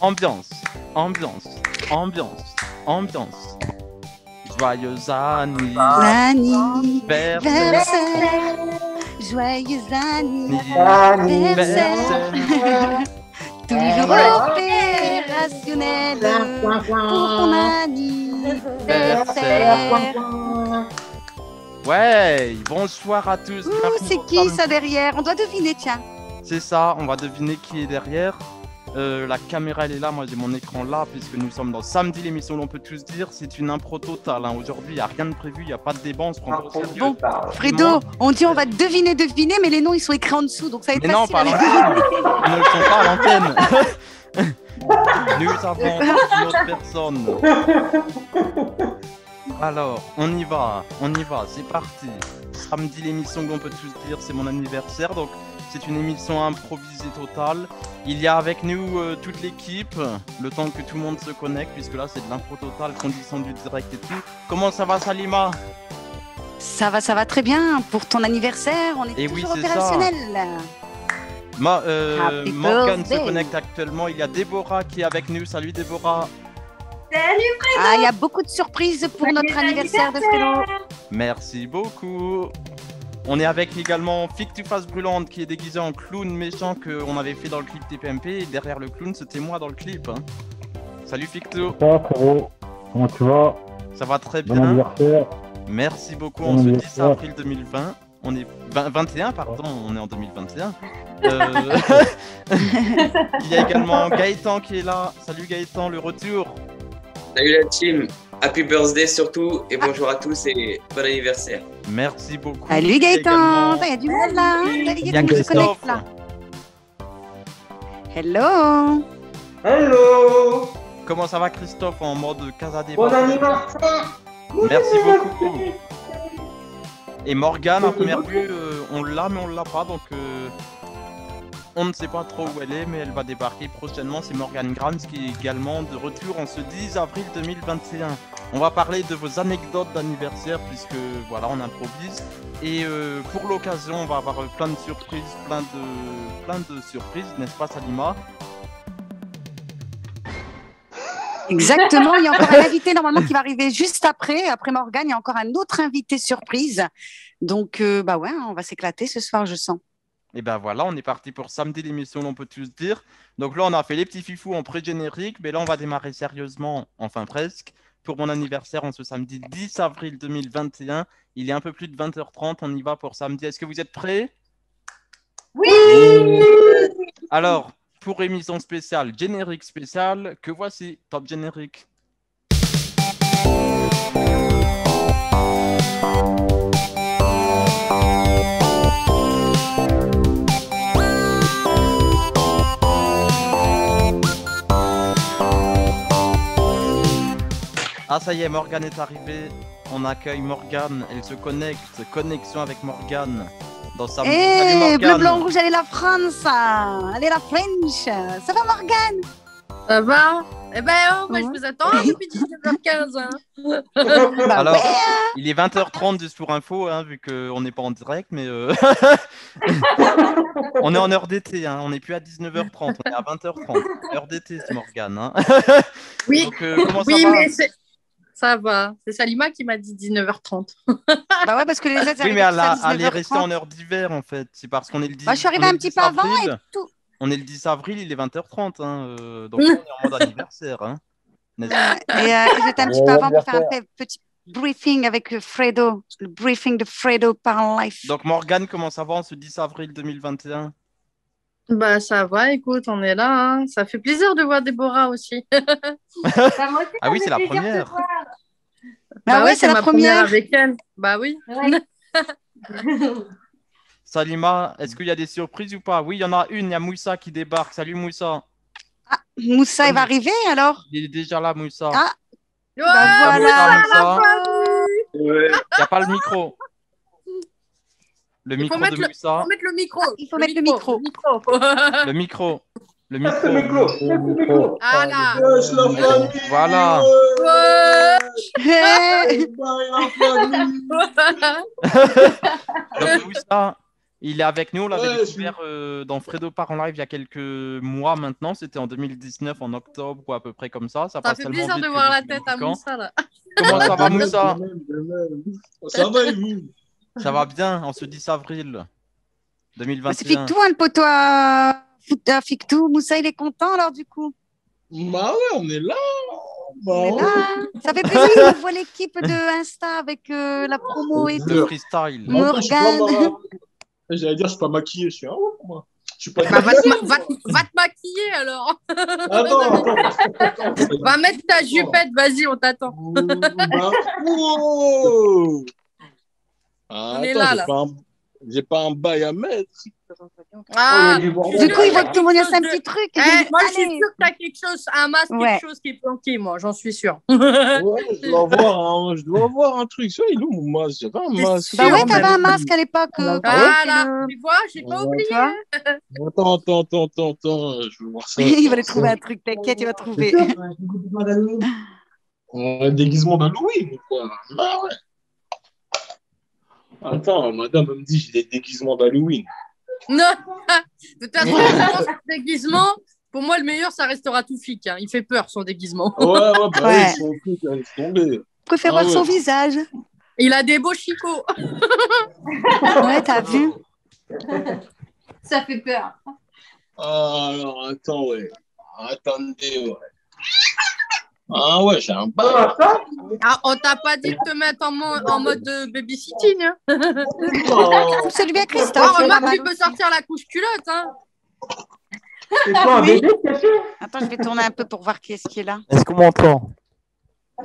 Ambiance, ambiance, ambiance, ambiance. Joyeux anniversaire. Joyeux Anniversaire. anniversaire. Toujours opérationnel pour ton anniversaire. Ouais, bonsoir à tous. C'est qui ça derrière? On doit deviner, tiens. C'est ça, on va deviner qui est derrière. La caméra elle est là, moi j'ai mon écran là, puisque nous sommes dans Samedi, l'émission l'on peut tous dire, c'est une impro totale. Hein. Aujourd'hui, il n'y a rien de prévu, il n'y a pas de débat, on se prend pas au sérieux. Bon, Fredo, on dit on va deviner, mais les noms ils sont écrits en dessous, donc ça va être Mais non, facile. pas à l'antenne. Ils ne le sont pas à l'antenne. Nous avons une autre personne. Alors, on y va, c'est parti. Samedi, l'émission l'on peut tous dire, c'est mon anniversaire, donc c'est une émission improvisée totale. Il y a avec nous toute l'équipe, le temps que tout le monde se connecte, puisque là c'est de l'impro totale, condition du direct et tout. Comment ça va, Salima? Ça va très bien. Pour ton anniversaire, on est Et oui, toujours c'est opérationnel. Happy Morgane se birthday. connecte actuellement. Il y a Déborah qui est avec nous. Salut Déborah. Salut Ah, il y a beaucoup de surprises pour notre anniversaire de Fredo. Merci beaucoup. On est avec également Fictu Face Brûlante qui est déguisé en clown méchant qu'on avait fait dans le clip TPMP. Et derrière le clown, c'était moi dans le clip. Hein. Salut Fictu. Ça, frérot. Comment tu vas? Ça va très Bon bien. anniversaire. Merci beaucoup. Bon On se dit anniversaire. avril 2020. On est 21, pardon. On est en 2021. Il y a également Gaëtan qui est là. Salut Gaëtan, le retour. Salut la team, happy birthday surtout et bonjour à tous et bon anniversaire. Merci beaucoup. Salut Gaëtan, il y a du monde là. Salut Il y a Gaëtan qui se Christophe. connecte là. Hello. Hello! Comment ça va Christophe en mode Casa des Bon Papel? anniversaire! Merci beaucoup. Et Morgane, à première vue, on l'a mais on l'a pas, donc on ne sait pas trop où elle est, mais elle va débarquer prochainement. C'est Morgane Grams qui est également de retour en ce 10 avril 2021. On va parler de vos anecdotes d'anniversaire, puisque voilà, on improvise. Et pour l'occasion, on va avoir plein de surprises, plein de surprises, n'est-ce pas Salima? Exactement, il y a encore un invité normalement qui va arriver juste après Morgane, il y a encore un autre invité surprise. Donc bah ouais, on va s'éclater ce soir, je sens. Et ben voilà, on est parti pour Samedi, l'émission l'on peut tous dire. Donc là, on a fait les petits fifous en pré-générique, mais là, on va démarrer sérieusement, enfin presque, pour mon anniversaire en ce samedi 10 avril 2021. Il est un peu plus de 20h30, on y va pour samedi. Est-ce que vous êtes prêts? Oui. Alors, pour émission spéciale, générique spécial, que voici, top générique. Ah ça y est, Morgane est arrivée. On accueille Morgane, elle se connecte. Connexion avec Morgane. Dans sa... Salut Eh, Morgane. bleu, blanc, rouge, elle est la France. Elle est la French. Ça va Morgane? Ça va? Eh ben, moi, Ouais. je vous attends depuis 19h15. Hein. Bah Alors, ouais. il est 20h30 juste pour info, hein, vu qu'on n'est pas en direct, mais on est en heure d'été, hein, on n'est plus à 19h30, on est à 20h30. Heure d'été, c'est Morgane. Hein. Oui, Donc, comment ça oui, va? mais ça va. C'est Salima qui m'a dit 19h30. Bah ouais, parce que les autres Oui, mais arrivent tous à elle est restée 19h30. en heure d'hiver, en fait. C'est parce qu'on est le 10 Bah, je suis arrivée on est un le petit 10 peu avant avril. et tout. On est le 10 avril, il est 20h30, hein, donc on est en mode anniversaire. Hein, n'est-ce pas? Et j'étais un petit peu avant pour faire un petit briefing avec Fredo. Le briefing de Fredo par life. Donc Morgane, comment ça va en ce 10 avril 2021? Bah, ça va, écoute, on est là. Hein. Ça fait plaisir de voir Déborah aussi. Ah oui, c'est la première. Bah ouais, c'est la ma première. avec elle. Bah oui. Ouais. Salima, est-ce qu'il y a des surprises ou pas? Oui, il y en a une, il y a Moussa qui débarque. Salut Moussa. Ah, Moussa, il va arriver alors? Il est déjà là, Moussa. Ah, Ouais, bah Moussa, voilà. Moussa. Ouais. Il n'y a pas le micro. Le Il faut micro mettre de le- Moussa. faut mettre le micro. Il faut mettre le micro. Le micro. Le micro. Le micro, le micro. Ah là. Wesh, la famille. Voilà. Ouais. Hey. Bye, la famille. Donc Moussa, Il est avec nous, on l'avait Ouais, découvert dans Fredo Part en live il y a quelques mois maintenant. C'était en 2019, en octobre ou à peu près comme ça. Ça Ça passe fait tellement plaisir vite de que voir la depuis tête à quand. Moussa, là. Comment ça va, de même, Moussa? de même, de même. Ça va et vous? Ça va bien, en ce 10 avril Bah, c'est 2021. Fictou, hein, le poteau à Fictou. Moussa, il est content alors du coup. Bah ouais, on est là. Bah On est ouais. là. Hein. Ça fait plaisir, on voit l'équipe de Insta avec la promo et De tout. freestyle. En fait, je suis pas Morgane. J'allais dire, je suis pas maquillé. Je suis un ouf, moi. Je suis pas Bah, va, maquillé. te, va te maquiller, alors. Attends. Va mettre ta jupette, vas-y, on t'attend. Bah, wow. On est Attends, là, là. j'ai pas un bail à mettre. Ah, Oh, il y a du je bordel. suis Du coup, il sûre voit que tout le monde a un qu'il y a petit truc. Eh, Et il dit, moi, je suis allez. sûre que t'as quelque chose, un masque, Ouais. quelque chose qui est planqué, moi, j'en suis sûre. Ouais, je dois avoir un truc. Ça, il est où mon masque? J'avais un C'est masque. sûr. Bah ouais, on t'avais a- un masque à l'époque. Voilà, tu vois, j'ai pas oublié. Tu vois. Attends. Je vais voir ça. Il va aller trouver un truc, t'inquiète, il va trouver. Un déguisement d'Halloween, quoi. Bah ouais. Attends, madame elle me dit j'ai des déguisements d'Halloween. Non, de toute façon, je pense que le déguisement, pour moi, le meilleur, ça restera Toufik. Hein. Il fait peur, son déguisement. Ouais, bah Ouais. oui, son truc, elle est tombée. Je préfère Ah voir son ouais. visage. Il a des beaux chicots. Ouais, t'as vu. Ça fait peur. Ah, alors, attends, ouais. Attendez, ouais. Ah ouais, j'ai un bail. Ah, on t'a pas dit de te mettre en mode de babysitting. Hein. Oh, Celui à Oh, Christophe. c'est pas remarque, mal tu peux aussi. sortir la couche culotte. Hein. c'est quoi un bébé? Attends, je vais tourner un peu pour voir qui est-ce qui est là. Est-ce qu'on m'entend?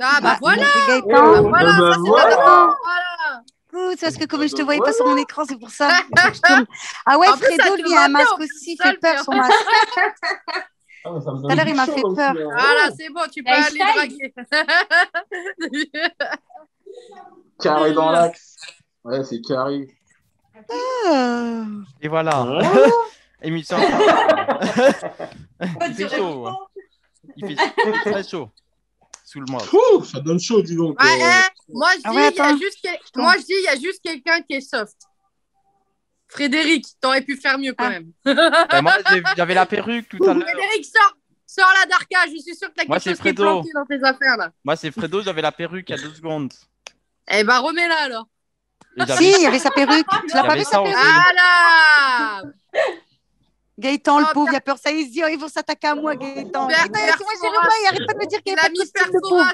Ah, bah voilà. C'est Gaëtan. Bah, voilà, bah, ça, c'est voilà. ta maman. Voilà. Coucou, c'est parce que comme je te voyais pas sur mon écran, c'est pour ça. Il faut que je tourne. Ah ouais, En plus, ça Fredo, te lui, a un va bien, masque en plus, aussi. Il ça, fait le peur, faire. son masque. Ah, ça me Tout à l'heure, il m'a fait peur. Voilà, c'est bon, tu peux aller draguer. Carré dans l'axe. Ouais, c'est carré. Ah. Et voilà. Hein? Émission. Il fait chaud. Hein. Il fait très chaud. Sous le masque. Ouh, ça donne chaud, dis donc. Ouais, moi, je dis, Ah ouais, il y a attends. juste moi, je dis, il y a juste quelqu'un qui est soft. Frédéric, t'aurais pu faire mieux quand Ah. même. Et moi, j'avais la perruque tout à l'heure. Frédéric, sors la Darka. Je suis sûre que t'as Moi, quelque c'est chose qui est Fredo. planqué dans tes affaires là. Moi, c'est Fredo, j'avais la perruque il y a 2 secondes. Eh ben, remets-la alors. Et j'avais- Si, il y avait sa perruque. Tu l'as Il y pas avait vu ça sa aussi. perruque? Voilà. Gaëtan, le Oh, pauvre, il a peur. Ça, il se dit, oh, ils vont s'attaquer à moi, Gaëtan. Père- Gaëtan, Père moi, j'irai Foras. pas. Il arrête pas de me dire qu'il Il n'y a a pas de mis costume de pauvre.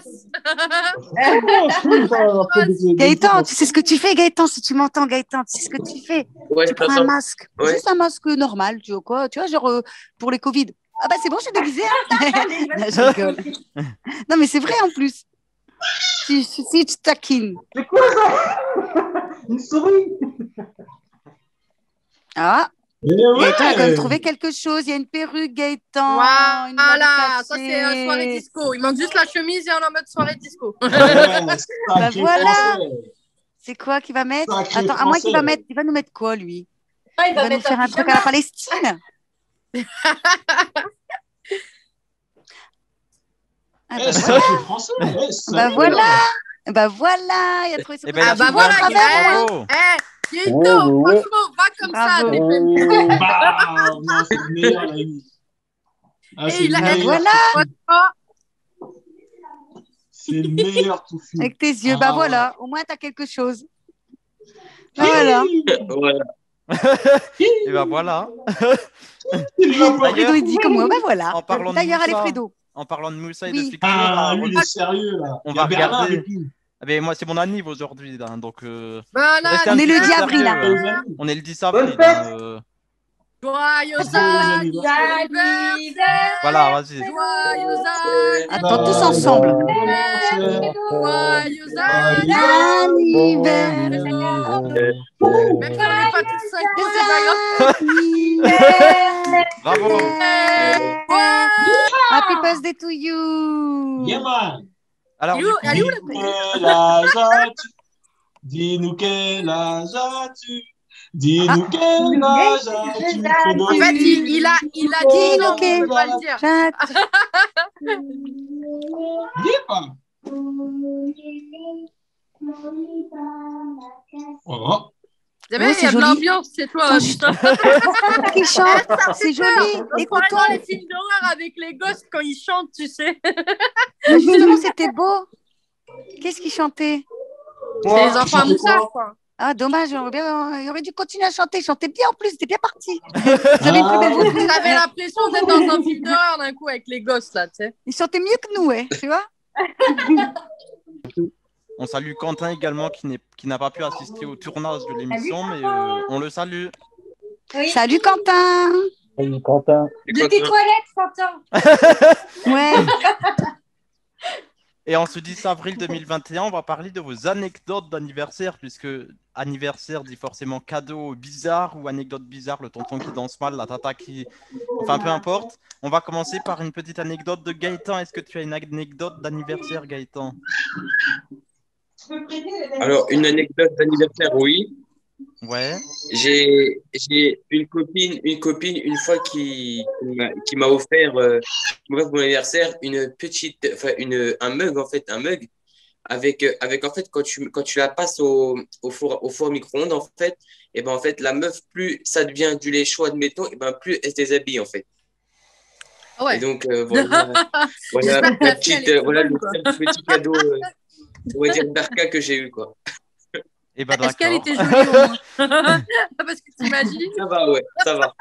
Perforas. Gaëtan, tu sais ce que tu fais, Gaëtan, si tu m'entends, Gaëtan, tu sais ce que tu fais. Ouais, Tu prends un j'entends. masque, Ouais. juste un masque normal, tu vois quoi, tu vois, genre pour les Covid. Ah bah c'est bon, je suis déguisée. Hein. Non, je rigole. Non mais c'est vrai en plus. Si tu taquines. C'est quoi ça? Une souris? Ah, Mais Gaëtan a quand même ouais. trouvé quelque chose. Il y a une perruque, Gaëtan. il nous Voilà, l'avait ça cassée. c'est soirée disco. Il manque juste la chemise et on est en mode soirée disco. Ouais, Bah sacré voilà. français. C'est quoi qu'il va mettre? Sacré Attends, à moi qu'il Français. va mettre. Il va nous mettre quoi lui? Ah, Il va nous faire un truc à la Palestine. Ah Eh, bah sacré français. Ouais, Bah sacré. voilà. Bah voilà, il a trouvé son Eh truc. ben, Ah bah merci, voilà, bravo. Gaël. Bravo. Eh, Gaëtan, Ouais. franchement, va comme ça. Bravo. t'es fait- Oh, bah, non, c'est le meilleur, la vie. Ah, Et c'est il le a- Bah meilleur. voilà, Franchement, C'est le meilleur tout film. avec tes yeux. Bah Ah. voilà, au moins t'as quelque chose. Bah voilà. Voilà. Et ben voilà. Il va pas- Fredo il dit comme moi. Bah voilà. En parlant de D'ailleurs, allez Moussa. Fredo. En parlant de Moussa et Oui. de Ficto, Ah, là, lui, il est sérieux, là. on Il y a va Bernard regarder. avec lui. Ah ben, moi, c'est mon anniv aujourd'hui, là, donc voilà, restez un On est petit le peu 10 avril, sérieux, là. hein. On est le 10 avril. Bonne fête. joyeux Joyeux anniversaire. Voilà, vas-y. Joyeux Attends, tous ensemble. anniversaire. Joyeux Anniversaire. Même si on n'est pas tous 5 ans, c'est pas grave. Bravo. Happy birthday to you. Yeah, man. Alors, du coup, Elle est où, la Quel âge as-tu? Dis-nous quel âge as-tu? Dis-nous quel âge as-tu? Fredo? En fait, il a dit non, mais on peut pas le dire. Chat. Dis pas. Oh. Vous Oh, savez, il c'est y a de joli. l'ambiance, c'est toi. Qui chante, c'est joli. On croirait Écoutons. dans les films d'horreur avec les gosses quand ils chantent, tu sais. Mais justement, c'était beau. Qu'est-ce qu'il chantait? C'est les enfants à moustache, quoi. Ah, dommage, il aurait dû continuer à chanter. Il chantait bien en plus, c'était bien parti. Vous avez une plus belle voix. Vous avez l'impression d'être dans un film d'horreur d'un coup avec les gosses, là, tu sais. Il chantait mieux que nous, ouais, tu vois. On salue Quentin également qui n'a pas pu assister au tournage de l'émission, mais on le salue. Oui. Salut Quentin. Salut Quentin. De tes toilettes, Quentin. Ouais. Et en ce 10 avril 2021, on va parler de vos anecdotes d'anniversaire, puisque anniversaire dit forcément cadeau bizarre ou anecdote bizarre, le tonton qui danse mal, la tata qui... Enfin, peu importe. On va commencer par une petite anecdote de Gaëtan. Est-ce que tu as une anecdote d'anniversaire, Gaëtan? Alors, une anecdote d'anniversaire, oui. Ouais. J'ai une copine une fois qui m'a offert pour mon anniversaire une petite, enfin un mug en fait, avec en fait quand tu la passes au four micro-ondes en fait, et ben en fait la meuf, plus ça devient du lait chaud admettons, et ben plus elle se déshabille en fait. Ouais. Et donc voilà J'espère que la ta fille, elle petite est trop voilà bonne, le quoi. petit cadeau on va dire d'Arca que j'ai eu quoi. Et ben Est-ce qu'elle d'accord. était jolie au moins? Parce que t'imagines? Ça va, ouais, ça va.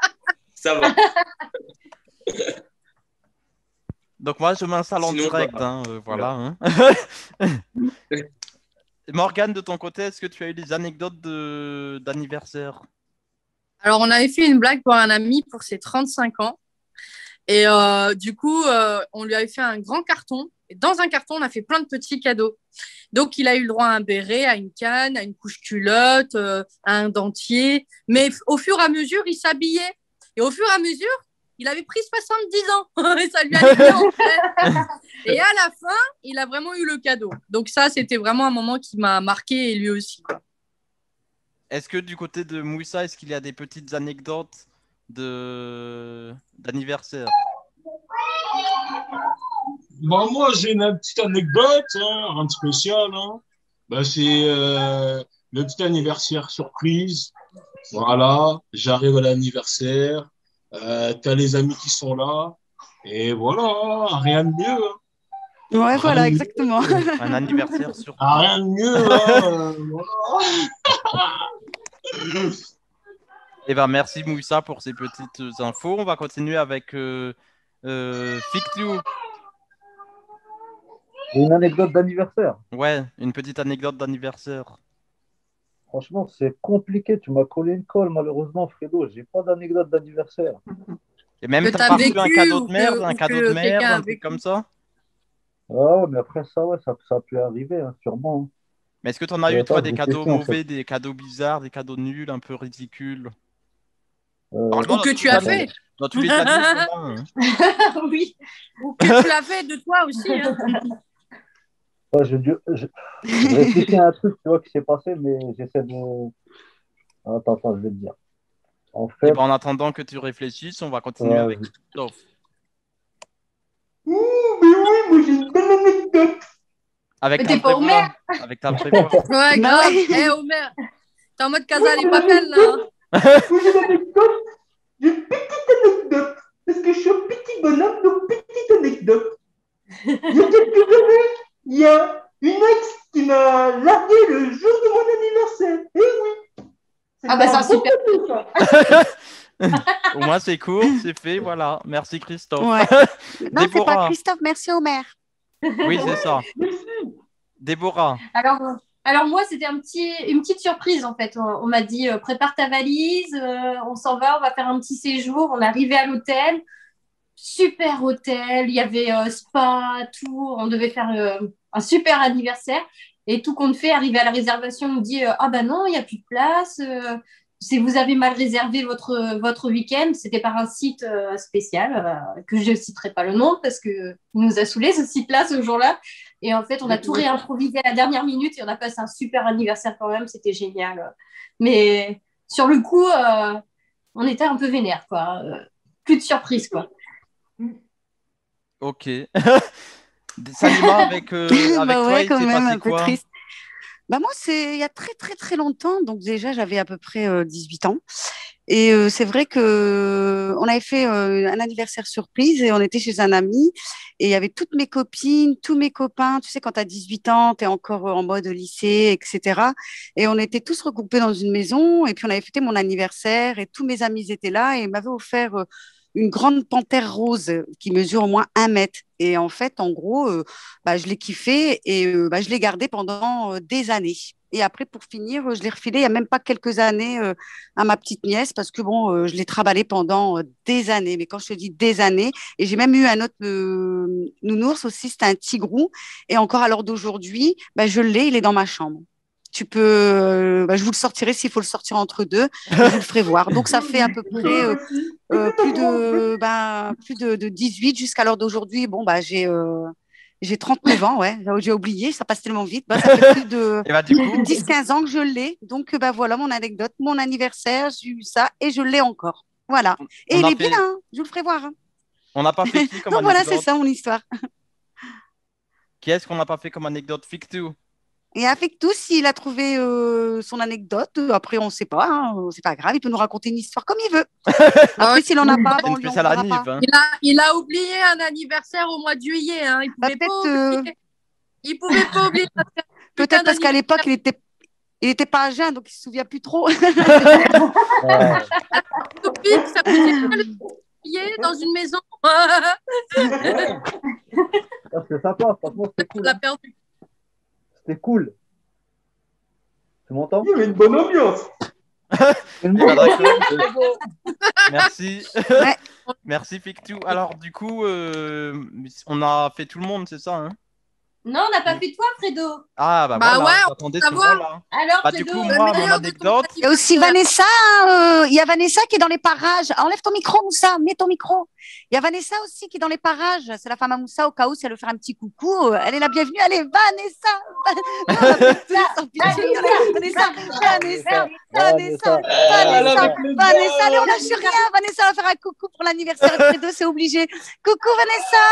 Donc moi, je m'installe en Sinon, direct. bah, Voilà. Morgane, de ton côté, est-ce que tu as eu des anecdotes d'anniversaire? Alors, on avait fait une blague pour un ami pour ses 35 ans. Et du coup, on lui avait fait un grand carton. Et dans un carton, on a fait plein de petits cadeaux. Donc, il a eu le droit à un béret, à une canne, à une couche-culotte, à un dentier. Mais au fur et à mesure, il s'habillait. Et au fur et à mesure, il avait pris 70 ans. Et ça lui allait bien, en fait. Et à la fin, il a vraiment eu le cadeau. Donc ça, c'était vraiment un moment qui m'a marqué, et lui aussi, quoi. Est-ce que du côté de Moussa, est-ce qu'il y a des petites anecdotes d'anniversaire? Bah, moi, j'ai une petite anecdote, hein, rien de spécial. Hein. Bah, c'est le petit anniversaire surprise. Voilà, j'arrive à l'anniversaire, t'as les amis qui sont là, et voilà, rien de mieux. Hein. Ouais, Rien voilà, de mieux. exactement. Un anniversaire sur... Rien de mieux. Hein, voilà. Eh ben, merci Moussa pour ces petites infos. On va continuer avec Fictou. Une anecdote d'anniversaire. Ouais, une petite anecdote d'anniversaire. Franchement, c'est compliqué. Tu m'as collé une colle, malheureusement, Fredo. J'ai pas d'anecdote d'anniversaire. Et même, Que t'as t'as pas reçu un vécu cadeau ou de merde, que- un ou cadeau que de merde, quelqu'un a un truc vécu. comme ça? Ah, mais après ça, ouais, ça a pu arriver, hein, sûrement. Mais est-ce que t'en as eu, Attends, toi, je des cadeaux réfléchis, en mauvais, fait. des cadeaux bizarres, des cadeaux nuls, un peu ridicules? Euh, Franchement, Ou que tu as fait. dans tous les cadeaux, il y en a un, hein. Oui. Ou que tu l'as fait de toi aussi. Hein. ouais, je réfléchis à un truc, tu vois, qui s'est passé, mais j'essaie de... Attends, je vais te dire. En Et fait, ben, en attendant que tu réfléchisses, on va continuer ouais, avec Christophe. Mais oui, moi j'ai une belle anecdote. Avec Mais ta t'es pas vraie voix. Homer. Avec ta vraie voix. Ouais, Bah grave. ouais. Eh, Homer, t'es en mode Casa les Papel, là. Moi j'ai une anecdote. J'ai une petite anecdote. Parce que je suis un petit bonhomme, donc petite anecdote. Il y a quelques années, il y a une ex qui m'a largué le jour de mon anniversaire. Eh oui. Ah bah, c'est un super cadeau, ça. Au moins, c'est court, c'est fait, voilà. Merci Christophe. Ouais. Non, c'est pas Déborah. Christophe, merci Homer. Oui, c'est ça. Déborah. Alors moi, c'était une petite surprise en fait. On m'a dit prépare ta valise, on s'en va, on va faire un petit séjour. On est arrivé à l'hôtel, super hôtel, il y avait spa, tout. On devait faire un super anniversaire. Et tout compte fait, arrivé à la réservation, on nous dit ah bah non, il n'y a plus de place. Si vous avez mal réservé votre week-end, c'était par un site spécial que je ne citerai pas le nom parce qu'il nous a saoulés ce site-là ce jour-là. Et en fait, on a tout réimprovisé à la dernière minute et on a passé un super anniversaire quand même. C'était génial. Mais sur le coup, on était un peu vénère, quoi. Plus de surprise, quoi. Ok. Salima, avec Bah toi, ouais, il quand s'est même, passé un peu quoi? triste. Bah moi, c'est il y a très très très longtemps. Donc déjà, j'avais à peu près 18 ans. Et c'est vrai que on avait fait un anniversaire surprise et on était chez un ami et il y avait toutes mes copines, tous mes copains. Tu sais, quand tu as 18 ans, tu es encore en mode lycée, etc. Et on était tous regroupés dans une maison et puis on avait fêté mon anniversaire et tous mes amis étaient là et ils m'avaient offert une grande panthère rose qui mesure au moins 1 mètre. Et en fait, en gros, bah, je l'ai kiffé et bah, je l'ai gardé pendant des années. Et après, pour finir, je l'ai refilé il n'y a même pas quelques années à ma petite nièce parce que bon, je l'ai travaillé pendant des années. Mais quand je te dis des années, et j'ai même eu un autre nounours aussi, c'était un tigrou. Et encore à l'heure d'aujourd'hui, bah, je l'ai, il est dans ma chambre. Tu peux, bah, je vous le sortirai s'il faut le sortir entre deux, je vous le ferai voir. Donc ça fait à peu près plus de 18 jusqu'à l'heure d'aujourd'hui. Bon, bah, j'ai 39 ans, ouais. J'ai oublié, ça passe tellement vite. Bah, ça fait plus de Et bah, du coup, 10-15 ans que je l'ai. Donc, bah, voilà mon anecdote, mon anniversaire, j'ai eu ça et je l'ai encore. Voilà. Et on il a est bien, fait, hein, je vous le ferai voir. Hein. on n'a pas fait qui comme Donc voilà, c'est anecdote? ça mon histoire. Qui est-ce qu'on n'a pas fait comme anecdote? Fictou. Et avec tout, s'il a trouvé son anecdote, après on ne sait pas, hein, c'est pas grave, il peut nous raconter une histoire comme il veut. Après, s'il en a pas, C'est bon, une on lui en spéciale voudra anniv, pas. hein. Il a oublié un anniversaire au mois de juillet. Hein. Bah, Il pouvait pas oublier. Peut-être parce qu'à l'époque, il était pas à jeun, donc il se souvient plus trop. Copine, ça faisait pas le juillet dans une maison. Ouais. Ah, c'était sympa, franchement, c'était On cool. l'a Hein. perdu. C'était cool. Tu m'entends? Il y avait une bonne ambiance. Une Eh ben, bonne d'accord. Merci. Ouais. Merci Fictou. Alors du coup, on a fait tout le monde, c'est ça, hein? Non, on n'a pas fait toi, Fredo. Ah bah Bah voilà, ouais, j'attendais on ce va savoir. moment-là. Alors, Bah du Fredo, coup, Le moi, mon meilleur de ton anecdote, Il y a aussi anniversaire. Vanessa, il y a Vanessa qui est dans les parages. Enlève ton micro, Moussa, mets ton micro. Il y a Vanessa aussi qui est dans les parages. C'est la femme à Moussa, au cas où, si elle veut faire un petit coucou, elle est la bienvenue. Allez, Vanessa. Non, on l'appelle tous en pitié. Vanessa, Vanessa, Vanessa, Vanessa, Vanessa. Allez, on lâche rien. Vanessa va faire un coucou pour l'anniversaire de Fredo, c'est obligé. Coucou Vanessa.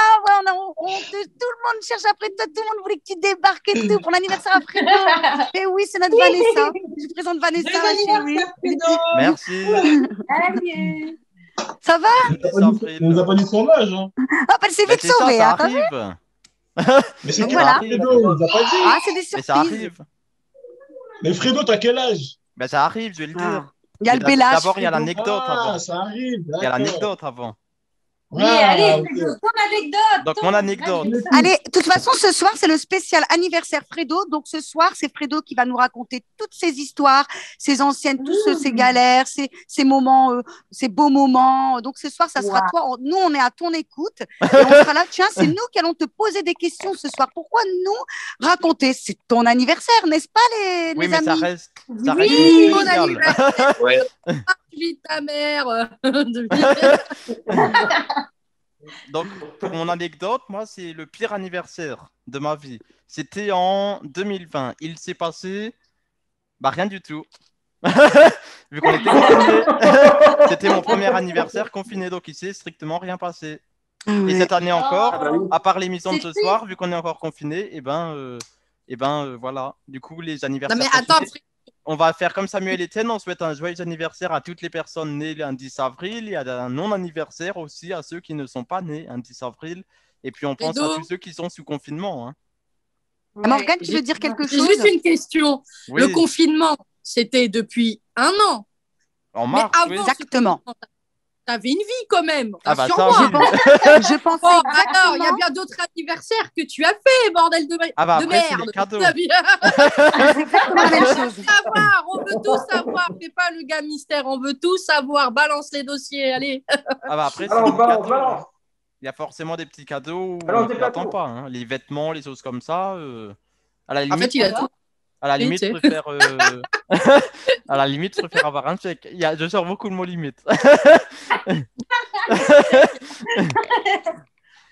Ouais, tout le monde cherche après toi. Tout le monde voulait que tu débarques et tout pour l'anniversaire à Fredo. Et oui, c'est notre Vanessa. Je présente Vanessa, ma chérie. merci. Allez. Ça va? Il nous a pas dit son âge. Hein. Ah, bah, elle s'est Bah, vite c'est ça, sauvée. ça Hein, t'as vu? arrive. Mais c'est Donc quel voilà. âge, Fredo? Il nous a pas dit. Ah, c'est des Mais ça surprises. arrive. Mais Fredo, t'as quel âge? Bah ça arrive, je vais le dire. Ah. Il y a Mais le bel âge. D'abord, il y a Fredo. l'anecdote avant. Ah, ça arrive. Il y a l'anecdote avant. Oui, Ah, allez, ok. Fredo, ton anecdote. Donc mon anecdote. Allez, de toute façon, ce soir, c'est le spécial anniversaire Fredo. Donc, ce soir, c'est Fredo qui va nous raconter toutes ses histoires, ses anciennes, ses galères, ses moments, ses beaux moments. Donc, ce soir, ça sera toi. Nous, on est à ton écoute. Et on sera là. Tiens, c'est nous qui allons te poser des questions ce soir. Pourquoi nous raconter? C'est ton anniversaire, n'est-ce pas, les Oui, mais amis? ça reste Oui, mon spécial. anniversaire. Ouais. Vis ta mère. Donc, pour mon anecdote, moi, c'est le pire anniversaire de ma vie. C'était en 2020. Il s'est passé rien du tout. Vu qu'on était confinés. C'était mon premier anniversaire confiné, donc il s'est strictement rien passé. Ah Et ouais. cette année encore, Oh. à part l'émission de ce C'était- soir, vu qu'on est encore confiné, voilà. Du coup, les Non, anniversaires mais attends, confinés, on va faire comme Samuel Etienne, on souhaite un joyeux anniversaire à toutes les personnes nées le 10 avril et à un non-anniversaire aussi à ceux qui ne sont pas nés un 10 avril. Et puis on pense à Fredo. tous ceux qui sont sous confinement. Hein. Morgane, tu veux dire quelque j'ai chose? juste une question. Oui, Le confinement, c'était depuis 1 an. en Mais mars, avant oui. Exactement. T'avais une vie quand même. Ah bah ça, Rassure-moi. oui. Je pensais Bon, alors, il y a exactement. bien d'autres anniversaires que tu as fait, bordel de, Ah bah de après, c'est merde. les cadeaux. T'as vu exactement la même chose. savoir, on veut tout savoir. Fais pas le gars mystère, on veut tout savoir. Balance les dossiers, allez. Ah bah après, c'est Alors, les balance, cadeaux. balance. Hein. Il y a forcément des petits cadeaux où Alors, on des s'y attend plateaux. pas. Hein. Les vêtements, les choses comme ça. À la En limite, fait, il a tout. à la limite, tu sais. je préfère, à la limite, je préfère avoir un chèque. Je sors beaucoup le mot limite.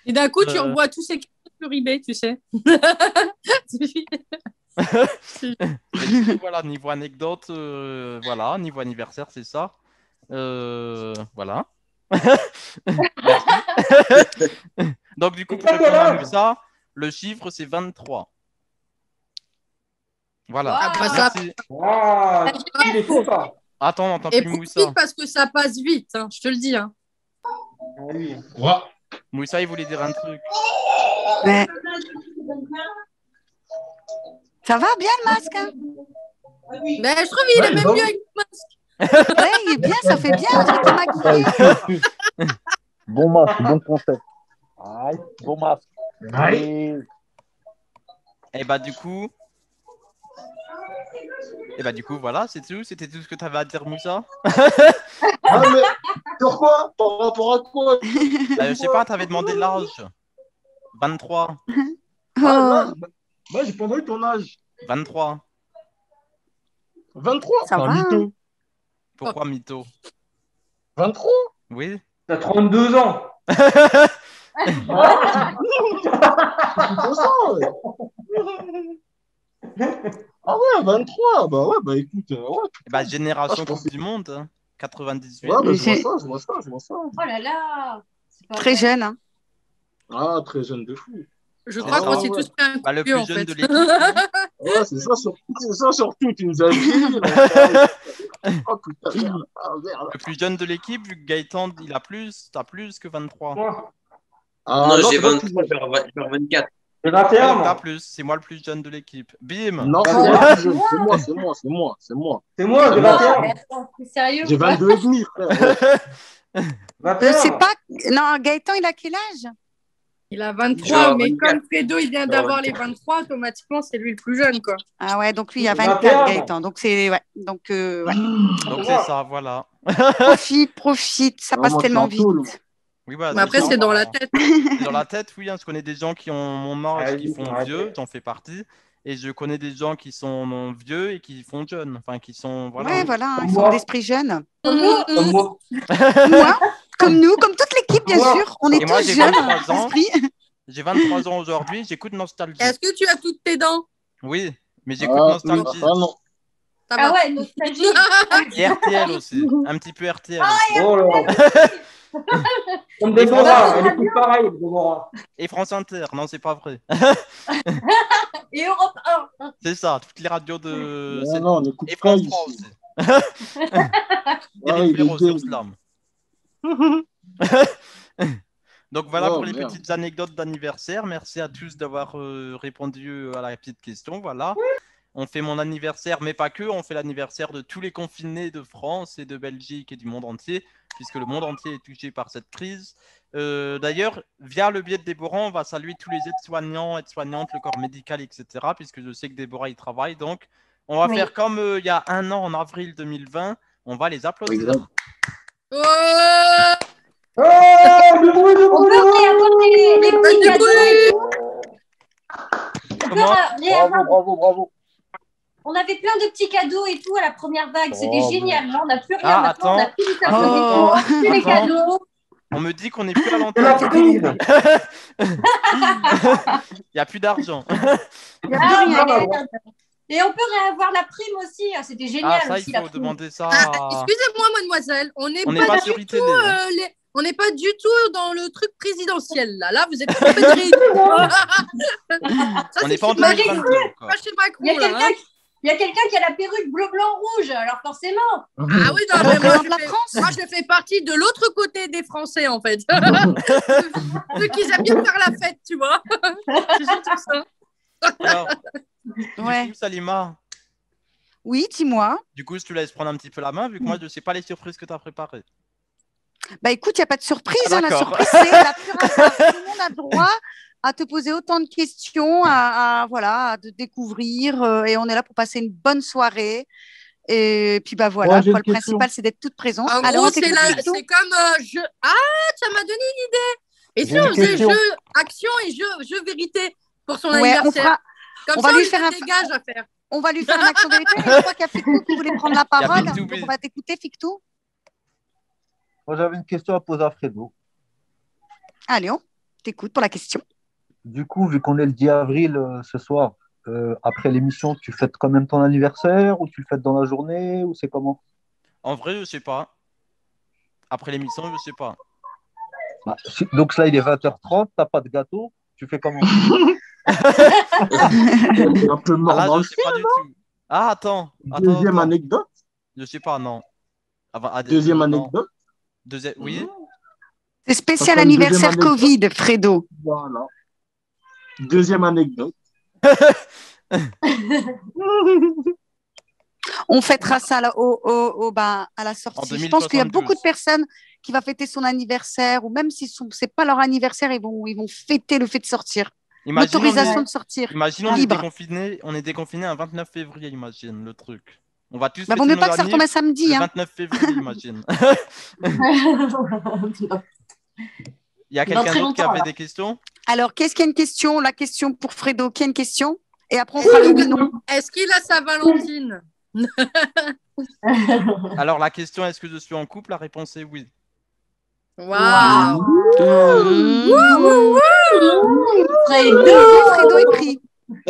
Et d'un coup, tu Euh. revois tous ces cadeaux sur eBay, tu sais. Mais du coup, voilà, niveau anecdote, voilà, niveau anniversaire, c'est ça. Voilà. Merci. Donc, du coup, pour répondre à ça, le chiffre, c'est 23. Voilà. Ah, bah, ça- Merci. Ah, il est sympa. Attends, on n'entend Et plus profite Moussa. parce que ça passe vite, hein, je te le dis. Hein. Ah oui. Ouais. Moussa, il voulait dire un truc. Ouais. Ça va bien le masque, hein? Mais je trouve qu'il est même mieux avec le masque. Ouais, il est bien, ça fait bien, on dirait qu'il est maquillé. Bon masque, bon concept. Aïe, bon masque. Aïe. Et bah du coup... voilà, c'est tout. C'était tout ce que tu avais à dire, Moussa. Ah, mais sur quoi? Par rapport à quoi? Je sais pas, t'avais demandé l'âge. 23. Ah, là, moi, j'ai pas entendu ton âge. 23. 23? Ça Enfin, va, mytho. Pourquoi mytho? 23? Oui. T'as 32 ans. C'est plutôt ça, ouais. Ah ouais, 23. Bah ouais, bah écoute, ouais. Bah, génération Ah, je Coupe pensais- du Monde, hein. 98. Ouais, bah, je vois J'ai- ça, je vois ça, je vois ça. Oh là là. C'est pas Très vrai. jeune, hein. Ah, très jeune de fou. Je C'est crois ça. qu'on s'est Ouais. tous pris un coup Bah, le de pied, plus en jeune fait. de l'équipe. Hein. Ouais, c'est ça surtout, tu nous as dit. Là, oh putain, ah merde. Le plus jeune de l'équipe, vu que Gaëtan, t'as plus que 23. Moi, Ah, Non, non, j'ai c'est pas 23, vers 24. j'ai Ouais, 21, donc t'as moi. plus, c'est moi le plus jeune de l'équipe. Bim! Non, c'est Ouais. moi le plus jeune. C'est moi, c'est moi, c'est moi, c'est moi. C'est moi, j'ai C'est moi. 21. Mais attends, t'es sérieux J'ai ou quoi? 22 et demi, frère. Ouais. 21. Je sais pas. Non, Gaëtan, il a quel âge? Il a Je 23, vais mais 24. comme Fredo, il vient d'avoir les 23, automatiquement, c'est lui le plus jeune, quoi. Ah ouais, donc lui, il a 21, 24, moi. Gaëtan. Donc c'est. Ouais. Donc, ouais. Donc C'est c'est moi. ça, voilà. Profite, ça Ah, passe moi, je suis tellement en tôle. vite. Oui, voilà, Mais après, ça. c'est dans la tête. C'est dans la tête, oui. Hein. Je connais des gens qui ont mon âge, qui Allez, font arrêtez. vieux, j'en fais partie. Et je connais des gens qui sont vieux et qui font jeunes. Enfin, qui sont. Voilà. Ouais, voilà, Comme ils sont moi. d'esprit jeune. Comme moi. Moi, comme nous, comme toute l'équipe, bien Moi. sûr. On est Et moi, tous j'ai jeunes 23 ans. d'esprit. J'ai 23 ans aujourd'hui, j'écoute Nostalgie. Est-ce que tu as toutes tes dents? Oui, mais j'écoute Ah, Nostalgie. ça, non. Ça Ah va. ouais, nostalgie. Et RTL aussi. Un petit peu RTL Ah, aussi. Oh là. Comme Et Déborah, elle écoute pareil, Déborah. Et France Inter. Non, c'est pas vrai. Et Europe 1. C'est ça, toutes les radios de. Non, non, on écoute Et pas France 3 ici. aussi. Ah, Eric il est Ferro sur gay. Slam. Donc voilà Oh, pour les merde. petites anecdotes d'anniversaire. Merci à tous d'avoir répondu à la petite question. Voilà. On fait mon anniversaire, mais pas que. On fait l'anniversaire de tous les confinés de France et de Belgique et du monde entier, puisque le monde entier est touché par cette crise. D'ailleurs, via le biais de Déborah, on va saluer tous les aides-soignants, aides-soignantes, le corps médical, etc., puisque je sais que Déborah y travaille. Donc, on va Oui. faire comme il y a un an, en avril 2020. On va les applaudir. Exact. Oh Oh, du bruit, du On bruit, peut du bruit. réavoir les petits du cadeaux. bruit. On peut Comment réavoir. Bravo, bravo. On avait plein de petits cadeaux et tout à la première vague. C'était Oh, génial. Là, on n'a plus rien. Ah, Maintenant, on n'a attends. plus les personnes Oh. et tout. On n'a plus les Attends. cadeaux. On me dit qu'on n'est plus à C'est l'antenne. la prise. Il n'y a plus d'argent. Il n'y a plus rien. Et on peut réavoir la prime aussi. Ah, c'était Ah, génial ça, aussi, il la faut prime. demander ça. Ah, excusez-moi, mademoiselle, on n'est On n'est pas, pas du sur tout, iTélé. Hein. on n'est pas du tout dans le truc présidentiel là. Là, vous êtes trompés de réunion. Ça, On c'est n'est pas en chez Macron, 2022 encore. pas chez Macron, Il y a là, quelqu'un hein. il y a quelqu'un qui a la perruque bleu, blanc, rouge. Alors forcément. Ah oui, non, On mais représente la France. moi, je fais partie de l'autre côté des Français, en fait. Ceux qui aiment bien faire la fête, tu vois. C'est surtout ça. Alors, Ouais. du coup, Salima, Oui, dis-moi. du coup, je te laisse prendre un petit peu la main, vu que moi, je ne sais pas les surprises que tu as préparées. Bah écoute, il n'y a pas de surprise. Ah, Hein, la d'accord. surprise, c'est la pure hasard. Tout le monde a le droit à te poser autant de questions, voilà, à te découvrir. Et on est là pour passer une bonne soirée. Et puis bah voilà, Moi, j'ai quoi, une le question. principal, c'est d'être toute présente. En Alors, gros, on t'écoute, Victor. c'est comme je. Ah, ça m'a donné une idée. Et si J'ai on une faisait question. jeu action et jeu vérité pour son Ouais, on anniversaire? fera. Comme on ça, va on lui lui faire donne un- des gages à faire. On va lui faire un action vérité. Mais je crois qu'il y a Fictou qui voulait prendre la parole. Fictou, Donc oui. on va t'écouter, Fictou. Moi, j'avais une question à poser à Fredo. Allez, on t'écoute pour la question. Du coup, vu qu'on est le 10 avril ce soir, après l'émission, tu fêtes quand même ton anniversaire ou tu le fêtes dans la journée ou c'est comment? En vrai, je ne sais pas. Après l'émission, je ne sais pas. Bah, donc là, il est 20h30, t'as pas de gâteau, tu fais comment? Il est un peu Ah, mort là, dans je le ne sais pas du tout. Ah, attends. Deuxième anecdote. Je sais pas, non. Deuxième non. anecdote. Oui. C'est Ça spécial sera une deuxième anniversaire anecdote. Covid, Fredo. Voilà. Deuxième anecdote. On fêtera ça là, à la En sortie. Je pense qu'il y a 2072. beaucoup de personnes qui vont fêter son anniversaire, ou même si ce n'est pas leur anniversaire, ils vont fêter le fait de sortir. Imagine, L'autorisation de sortir. Imagine, on est libre. déconfiné un 29 février, imagine le truc. On va tous Bah, fêter vaut mieux nos pas que ça retombe annives un samedi. le Hein. 29 février, imagine. Il y a Dans quelqu'un très d'autre qui longtemps, avait là. des questions? Alors, qu'est-ce qu'il y a une question? La question pour Fredo, qui a une question? Et après, on fera le oui, non. Est-ce qu'il a sa Valentine? Alors, la question, est-ce que je suis en couple? La réponse est oui. Waouh! Fredo. Fredo est pris. Donc,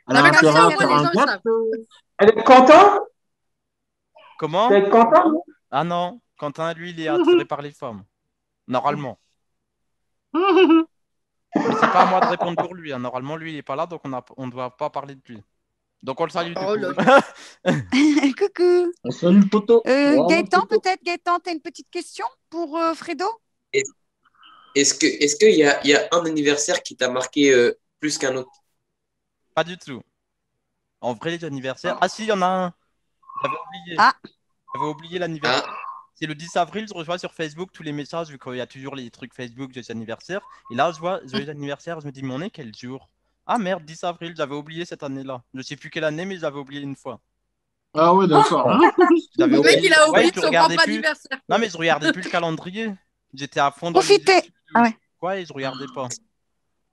Elle a mais comme intérêt ça, à au faire moins, un les gens savent. gâteau. Elle est Quentin? Comment? C'est Quentin? Ah non, Quentin, lui, il est attiré par les femmes. Normalement. Mais c'est pas à moi de répondre pour lui. Hein. Normalement, lui, il est pas là, donc on ne doit pas parler de lui. Donc, on le salue du Oh coup. là coucou. On salue le poteau. Gaëtan, peut-être, Gaëtan, tu as une petite question pour Fredo? Est-ce qu'il y a un anniversaire qui t'a marqué plus qu'un autre? Pas du tout. En vrai, les anniversaires. Ah si, il y en a un. J'avais oublié. Ah. J'avais oublié l'anniversaire. Ah. C'est le 10 avril, je reçois sur Facebook tous les messages, vu qu'il y a toujours les trucs Facebook de anniversaire. Et là, je vois joyeux anniversaire, je me dis, mais on est quel jour? Ah merde, 10 avril, j'avais oublié cette année-là. Je sais plus quelle année, mais j'avais oublié une fois. Ah ouais, d'accord. J'avais Le mec, il a oublié je son regardais propre plus. anniversaire. Non, mais je regardais plus le calendrier. J'étais à fond dans Profitez. les études. Ah ouais. Quoi, et je regardais pas.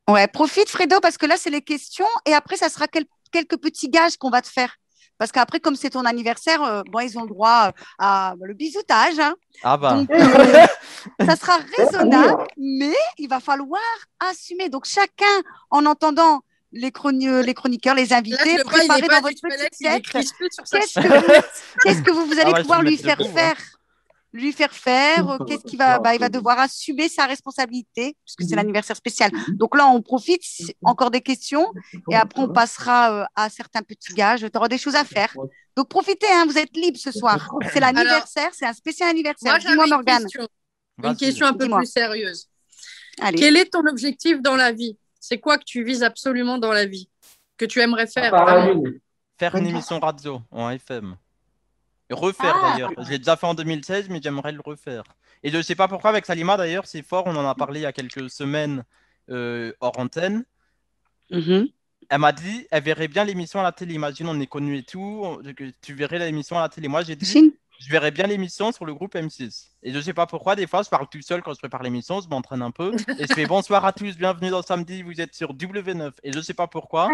Ouais, profite, Fredo, parce que là, c'est les questions. Et après, ça sera quelques petits gages qu'on va te faire. Parce qu'après, comme c'est ton anniversaire, bon, ils ont le droit à le bisoutage. Hein. Ah bah. Donc, ça sera raisonnable, mais il va falloir assumer. Donc, chacun, en entendant les chroniqueurs, les Là, invités, je le vois, il est préparez pas dans du votre toilette, petite il est tête crispé sur sa qu'est-ce chaise. que vous allez Ah ouais, pouvoir je vais lui me faire mettre debout, faire. Lui faire faire, qu'est-ce qu'il va, il va devoir assumer sa responsabilité, puisque c'est l'anniversaire spécial. Donc là, on profite, encore des questions, et après, on passera à certains petits gages. Tu auras des choses à faire. Donc profitez, hein, vous êtes libre ce soir. C'est l'anniversaire, c'est un spécial anniversaire. Moi, Dis-moi, j'avais Morgane. une question un peu Dis-moi. plus sérieuse. Allez. Quel est ton objectif dans la vie? C'est quoi que tu vises absolument dans la vie? Que tu aimerais faire? Par la vraiment? lune. Faire une émission radio en FM. Refaire d'ailleurs. Je l'ai déjà fait en 2016, mais j'aimerais le refaire. Et je ne sais pas pourquoi avec Salima d'ailleurs, c'est fort, on en a parlé il y a quelques semaines hors antenne. Mhm. Elle m'a dit, elle verrait bien l'émission à la télé. Imagine, on est connus et tout, que tu verrais l'émission à la télé. Moi, j'ai dit, Chine. je verrais bien l'émission sur le groupe M6. Et je ne sais pas pourquoi, des fois, je parle tout seul quand je prépare l'émission, je m'entraîne un peu. Et je fais bonsoir à tous, bienvenue dans Samedi, vous êtes sur W9. Et je ne sais pas pourquoi,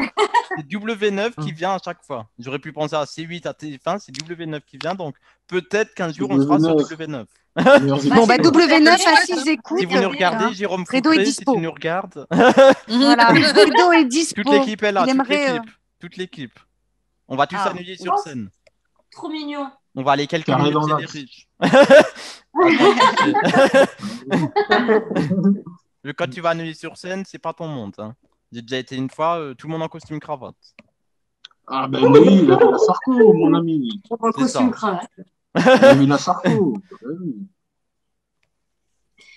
c'est W9 qui vient à chaque fois. J'aurais pu penser à C8, à TF1, c'est W9 qui vient. Donc peut-être qu'un jour, on sera sur W9. Bon, bah, W9, s'ils écoutent. Si vous nous regardez, Jérôme Fredo est Foutré, si dispo. tu nous regardes. Voilà, Fredo est dispo. Toute l'équipe est là, Il toute aimerait, l'équipe. Toute l'équipe. On va tous Ah. s'annuler sur scène. Trop mignon. On va aller quelques Carré minutes dans chez les l'axe. riches. Quand tu vas annuler sur scène, c'est pas ton monde. Hein. J'ai déjà été une fois, tout le monde en costume cravate. Ah ben oui, la Villa Sarko, mon ami. En C'est ça. costume cravate. La Villa Sarko. Oui.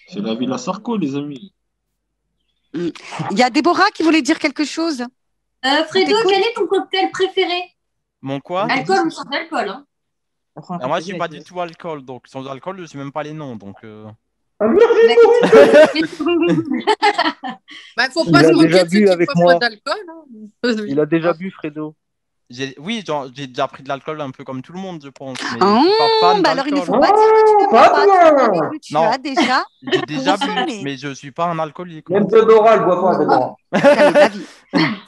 C'est la Villa Sarko, les amis. Il y a Déborah qui voulait dire quelque chose. Fredo, t'écoute. quel est ton cocktail préféré? Mon quoi? Alcool ou sans alcool, hein? Alors moi, je suis pas du tout alcool, donc sans alcool, je sais même pas les noms. Donc, Ah, merci. Bah, faut Il pas a se moquer déjà de ceux bu qui avec boivent moi. pas d'alcool. Hein. Il a déjà bu, Fredo. oui, j'ai déjà pris de l'alcool un peu comme tout le monde, je pense. Mais Ah, je suis pas fan bah alors il ne faut d'alcool. pas dire que tu ne bois pas. Tu as dit que tu Non. as déjà. J'ai déjà bu, consommé. mais je suis pas un alcoolique. Même Déborah, elle boit pas, Déborah. Jamais de la vie.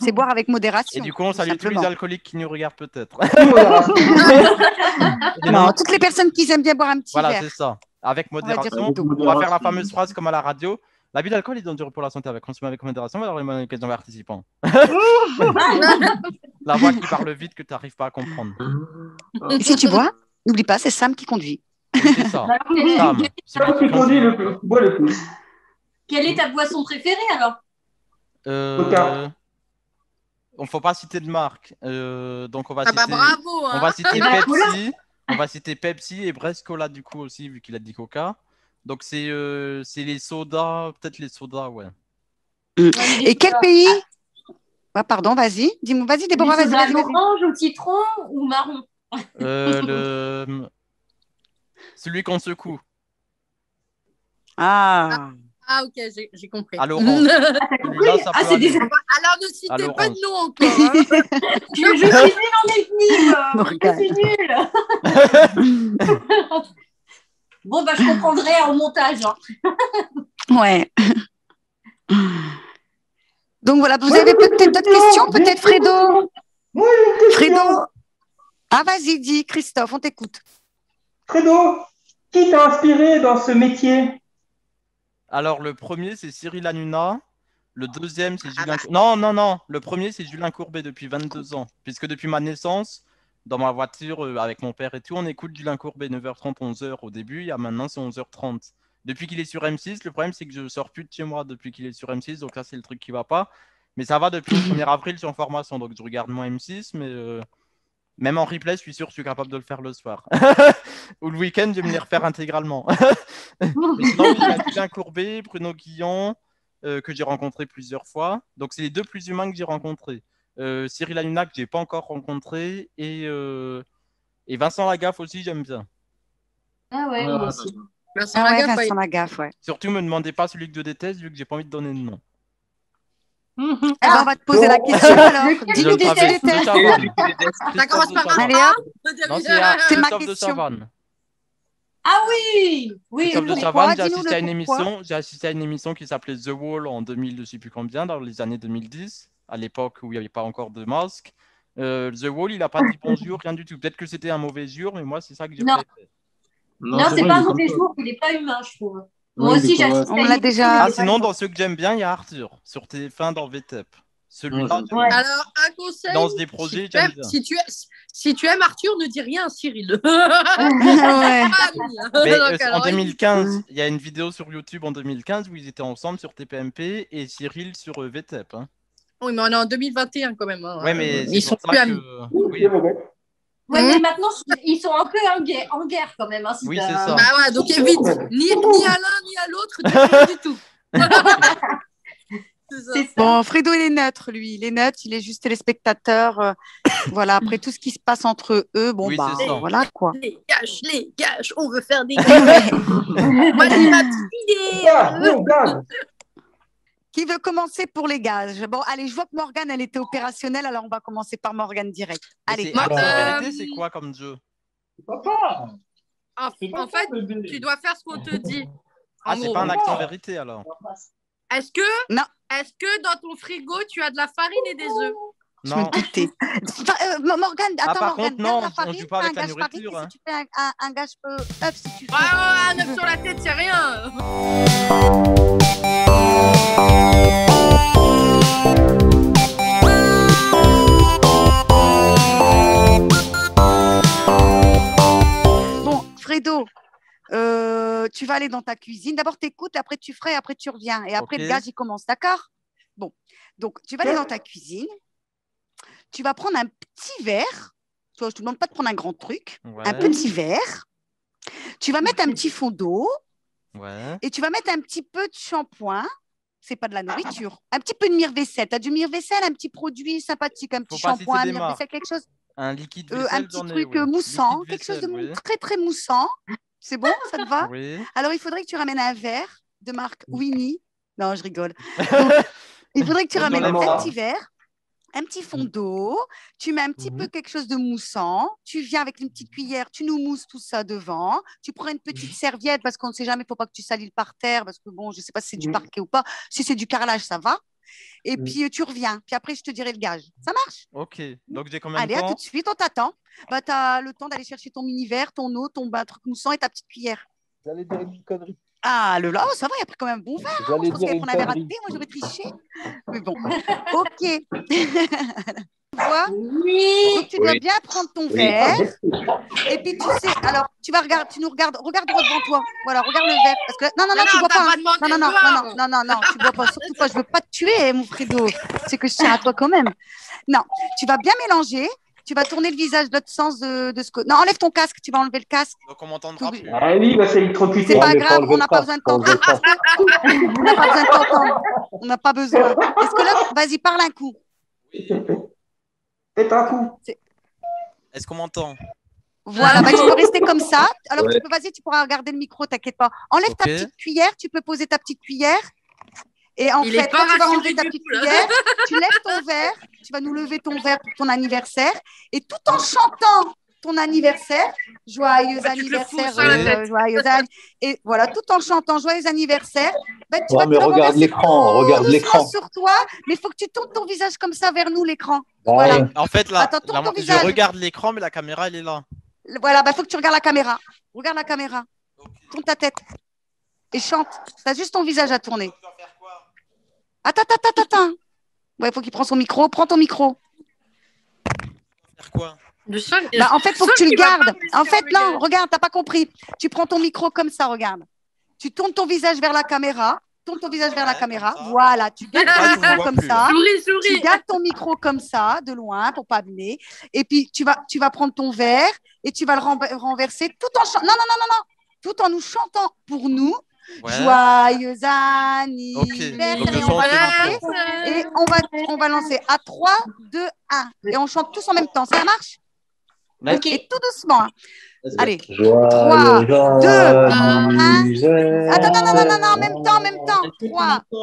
C'est boire avec modération. Et du coup, on tout salue tous les simplement. alcooliques qui nous regardent peut-être. Non, toutes les personnes qui aiment bien boire un petit Voilà, verre. c'est ça. Avec va dire modération, plutôt. on va faire la fameuse phrase comme à la radio. L'abus d'alcool est dangereux pour la santé. Avec consommé avec modération, alors les questions participants. La voix qui parle vite que tu n'arrives pas à comprendre. Et si tu bois, n'oublie pas, c'est Sam qui conduit. Oui, c'est ça. Sam, c'est lui Sam qui conduit le plus, qui boit le plus. Quelle est ta boisson préférée alors? Coca. On faut pas citer de marque. Donc on va Ah bah citer. bravo, On va hein. citer bah, Pepsi. On va citer Pepsi et Brest Cola du coup aussi, vu qu'il a dit Coca. Donc c'est les sodas, peut-être les sodas, ouais. Et quel pays? Ah, pardon, vas-y. Dis-moi, vas-y, Des Déborah, vas-y, sodas vas-y, vas-y. orange au citron ou marron? Celui qu'on secoue, Ah. Ah, ok, j'ai compris. à l'orange. Celui-là, ça peut c'est des... aller. Alors, ne À citez pas l'orange. de nom encore. Hein. Je suis nulle en énigmes. Morgane. Je suis nulle. Bon, bah, je comprendrai au montage. Hein. Ouais. Donc voilà, vous avez peut-être d'autres questions, peut-être Fredo? Moi, j'ai une question. Fredo? Ah, vas-y, dis, Christophe, on t'écoute. Fredo, qui t'a inspiré dans ce métier? Alors le premier, c'est Cyril Hanouna. Le deuxième, c'est Julien. Non. Le premier, c'est Julien Courbet depuis 22 ans. Puisque depuis ma naissance, dans ma voiture, avec mon père et tout, on écoute Julien Courbet 9h30, 11h au début. Et maintenant, c'est 11h30. Depuis qu'il est sur M6, le problème, c'est que je sors plus de chez moi depuis qu'il est sur M6. Donc là, c'est le truc qui va pas. Mais ça va depuis le 1er avril, je suis en formation. Donc je regarde moins M6. Mais même en replay, je suis sûr que je suis capable de le faire le soir. Ou le week-end, je vais me les refaire intégralement. Mais sinon, il y a Julien Courbet, Bruno Guillon, que j'ai rencontré plusieurs fois. Donc, c'est les deux plus humains que j'ai rencontrés. Cyril Hanouna, que j'ai pas encore rencontré. Et Vincent Lagaffe aussi, j'aime bien. Ah ouais, moi aussi. Vincent Ah ouais, Lagaffe, Vincent Lagaffe, ouais. Surtout, me demandez pas celui que je déteste, vu que j'ai pas envie de donner de nom. Eh ben, on va te poser la question alors. Je Dis-nous le qui tu savais, de détestes. Chavannes. Ça commence par un Allez, A. hop. Non, c'est C'est ma Christophe de question. Chavannes. Ah oui, oui, Christophe de oui. Chavannes, j'ai Dis-nous assisté à le une pourquoi. émission, qui s'appelait The Wall en 2000, je sais plus combien, dans les années 2010, à l'époque où il n'y avait pas encore de masque. The Wall, il n'a pas dit bonjour, rien du tout. Peut-être que c'était un mauvais jour, mais moi, c'est ça que j'ai Non. préféré. Non, c'est pas un mauvais jour, il est pas humain, je trouve. Moi aussi, j'assiste On à une l'a émission, déjà- il Ah, est pas sinon, humain. dans ceux que j'aime bien, il y a Arthur, sur TF1 dans VTEP. Celui-là, Ouais. Alors, un conseil. il lance des projets, j'aime bien. Si tu aimes Arthur, ne dis rien à Cyril. Ouais. Mais Donc, en alors, 2015, il y a une vidéo sur YouTube en 2015 où ils étaient ensemble sur TPMP et Cyril sur VTEP. Hein. Oui, mais on est en 2021 quand même. Hein. Ouais, mais Ils c'est sont pour plus ça amis. que... Oui, Ouais, mais maintenant, ils sont un peu en guerre quand même. Hein, Oui, c'est ça. Bah ouais, donc évite. Ni à l'un ni à l'autre, tu rien du tout. C'est ça. C'est ça. Bon, Fredo, il est neutre, lui. Il est neutre, il est juste téléspectateur. Voilà, après tout ce qui se passe entre eux, bon, Oui, bah, c'est ça. voilà quoi. Les gâches, on veut faire des gâches. Moi, j'ai ma petite idée. Regarde. Qui veut commencer pour les gages? Bon, allez, je vois que Morgane, elle était opérationnelle, alors on va commencer par Morgane direct. Mais Allez. c'est Moi, Accent Vérité, c'est quoi comme jeu? Papa, En fait, tu dois faire ce qu'on te dit. Ah, En c'est gros. pas un accent vérité alors? Est-ce que dans ton frigo, tu as de la farine et des œufs? Je me Non. doutais. Morgane, attends, par Morgane, contre, garde non, la on farine, joue pas fais avec un la gage farine, nourriture, et hein. si tu fais un gage œuf, si tu fais. Ouais, un œuf sur la tête, c'est rien. Bon, Fredo, tu vas aller dans ta cuisine. D'abord, tu écoutes, après tu ferais, après tu reviens. Et après, Ok. le gage, il commence, d'accord? Bon, donc tu vas aller dans ta cuisine. Tu vas prendre un petit verre. Tu vois, je ne te demande pas de prendre un grand truc. Ouais. Un petit verre. Tu vas mettre un petit fond d'eau Ouais. et tu vas mettre un petit peu de shampoing. C'est pas de la nourriture. Un petit peu de mire-vaisselle. Tu as du mire-vaisselle, un petit produit sympathique, un petit Faut pas shampoing, citer un des mire-vaisselle, quelque chose. Un liquide Un vaisselle, petit j'en ai, truc oui. moussant, Liquide quelque chose de vaisselle, oui. très très moussant. C'est bon, ça te va? Oui. Alors il faudrait que tu ramènes un verre de marque Winnie. Non, je rigole. Donc, il faudrait que tu ramènes J'enlève un ça. petit verre, un petit fond d'eau, tu mets un petit peu quelque chose de moussant, tu viens avec une petite cuillère, tu nous mousses tout ça devant, tu prends une petite serviette parce qu'on ne sait jamais, il ne faut pas que tu salis le parterre parce que bon, je ne sais pas si c'est du parquet ou pas. Si c'est du carrelage, ça va. Et puis tu reviens. Puis après, je te dirai le gage. Ça marche? Ok. Donc j'ai combien de Allez, à temps? tout de suite, on t'attend. Bah, tu as le temps d'aller chercher ton mini-verre, ton eau, ton truc moussant et ta petite cuillère. J'allais dire une connerie. Ah, le là, ça va, il a pris quand même un bon verre. Hein. J'allais Je pense dire qu'elle une prend un verre à connerie. thé, moi j'aurais triché. Mais bon, ok. Tu vois? Oui. Donc tu dois Oui. bien prendre ton Oui. verre. Et puis tu sais, alors tu vas regarder, tu nous regardes, regarde droit devant toi. Voilà, regarde le verre. Parce que non, tu bois t'as pas. pas Hein. demandé Non, de boire. tu bois pas. Surtout pas, je veux pas te tuer, mon Fredo. C'est que je tiens à toi quand même. Non, tu vas bien mélanger. Tu vas tourner le visage de l'autre sens de ce côté. Non, enlève ton casque. Tu vas enlever le casque. Donc on m'entendra plus. Ah oui, il va s'électrocuter. C'est pas mais faut grave, enlever on n'a le pas casque, besoin de faut enlever le t'entendre. On n'a pas besoin de t'entendre. On n'a pas besoin. Est-ce que là, vas-y, parle un coup. Faites un coup. Est-ce qu'on m'entend? Voilà, bah, tu peux rester comme ça. Alors, Ouais. vas-y, tu pourras regarder le micro, t'inquiète pas. Enlève ta Ok. petite cuillère, tu peux poser ta petite cuillère. Et en Il est fait, pas quand tu vas rassuré enlever ta du petite tout, là. cuillère, tu lèves ton verre, tu vas nous lever ton verre pour ton anniversaire. Et tout en chantant ton anniversaire, joyeux Bah, tu te le fous anniversaire, sur la tête. et voilà, tout en chantant joyeux anniversaire, bah, tu Ouais, vas mais te le regarde renverser l'écran, regarde doucement l'écran. sur toi, mais il faut que tu tournes ton visage comme ça vers nous, l'écran. Bah Voilà. ouais. En fait, là, Attends, tourne ton je visage. regarde l'écran, mais la caméra, elle est là. Voilà, bah, faut que tu regardes la caméra. Regarde la caméra. Tourne ta tête. Et chante. Tu as juste ton visage à tourner. Attends. Ouais, il faut qu'il prenne son micro. Prends ton micro. Faire quoi? Le son, Bah, en fait, il faut que tu le il va pas gardes. réussir En à fait, le non, garder. regarde, t'as pas compris. Tu prends ton micro comme ça, regarde. Tu tournes ton visage vers la caméra. Tourne ton visage vers la Ouais, caméra. comme ça. Voilà, tu gardes Là, ton je vous micro vois comme plus, ça. Souris, Tu souris. gardes ton micro comme ça, de loin, pour pas abîmer. Et puis, tu vas prendre ton verre et tu vas le renverser tout en chantant. Non. Tout en nous chantant pour nous. Ouais. Joyeux Ok. anniversaire. Donc, je Et on va chante chanter. tout. Et on va lancer à 3, 2, 1. Et on chante tous en même temps. Ça marche? Ok. Et tout doucement. Hein. Allez. Joyeux 3, 2, 1. anniversaire. Attends, non, en même temps. 3. Ouais,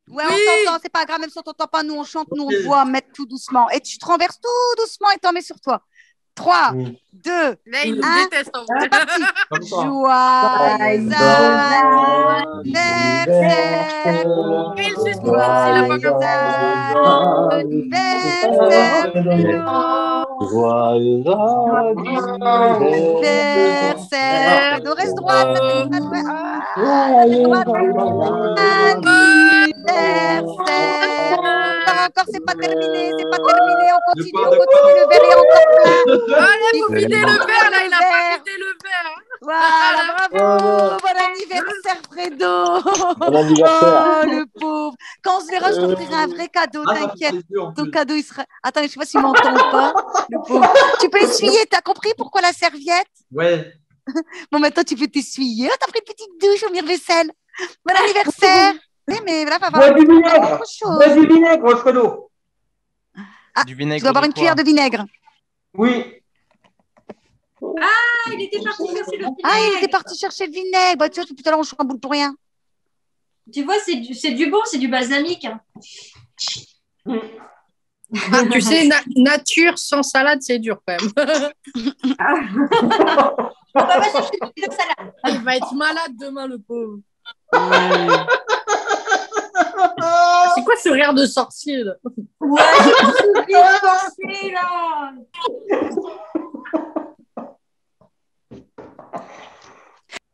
Oui. on t'entend, c'est pas grave, même si on t'entend pas, nous on chante, nous on te voit mettre tout doucement. Et tu te renverses tout doucement et t'en mets sur toi. 3, 2, Là, il nous Un. déteste en c'est vrai. parti. Comme ça. Joyeux anniversaire. Et le suspense, il a pas Joyeux compris. anniversaire, Fredo. Joyeux Anniversaire. Fredo, reste droite. Reste droite. Anniversaire. Encore, c'est pas terminé. On continue le verre est encore plein. Allez, vous videz le verre, là, il a pas vidé le verre. Voilà, bravo. Bon anniversaire, Fredo. Bon anniversaire. Oh, le pauvre. Quand on se verra, je t'offrirai un vrai cadeau, t'inquiète. Ton cadeau, il sera. Attends, je sais pas s'il m'entend ou pas. Le pauvre. Tu peux essuyer, t'as compris pourquoi la serviette? Ouais. Bon, maintenant, tu peux t'essuyer. Oh, t'as pris une petite douche au mire-vaisselle. Bon anniversaire. Oui, mais là, va Bois falloir du autre vinaigre. chose. Bois du vinaigre, Fredo. Du Tu vinaigre. dois avoir une cuillère de vinaigre. Oui. Ah, il était parti chercher le Ah, il était vinaigre. parti chercher le vinaigre. Bah, tu vois, tout à l'heure, on chamboule pour rien. Tu vois, c'est du bon, c'est du balsamique. Hein. Ah, tu sais, nature sans salade, c'est dur quand même. On va chercher de la salade. Il va être malade demain, le pauvre. C'est quoi ce rire de sorcier là? Ouais, je suis pensé là.